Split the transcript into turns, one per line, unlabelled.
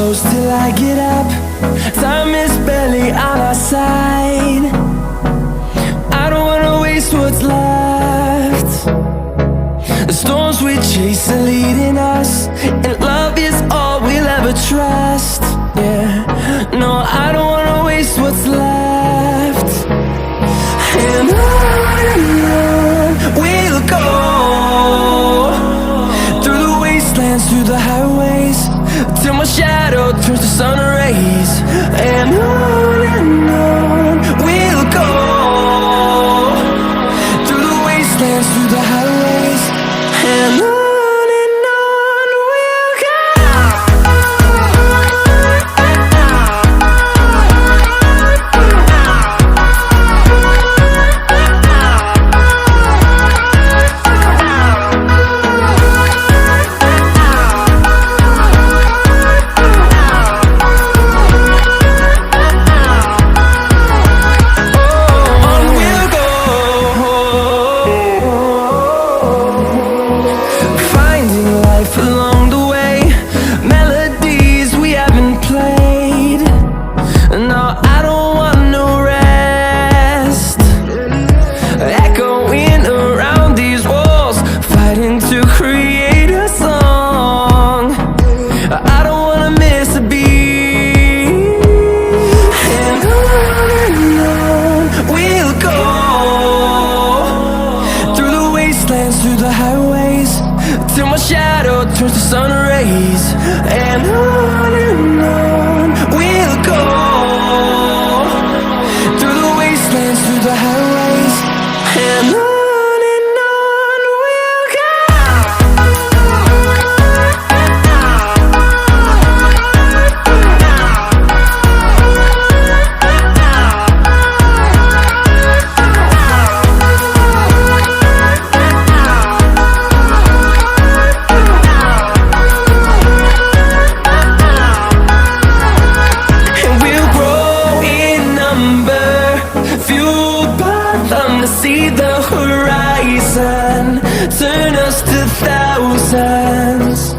close till I get up. Time is barely on our side. I don't wanna waste what's left. The storms we chase are leading us, and love is all we'll ever trust. Yeah, no, I don't wanna waste what's left. And on we'll go, through the wastelands, through the highways, till my shadow turns to sun rays. And on we'll go, through the wastelands, through the highways, and on we'll go. Along the way, melodies we haven't played. No, I don't want no rest. Echoing around these walls, fighting to create a song. I don't wanna miss a beat. And on we'll go, through the wastelands, through the highways, till my shadow turns to sun rays. And on we'll go, through the wastelands, through the highways, and on we'll go. See the horizon, turn us to thousands.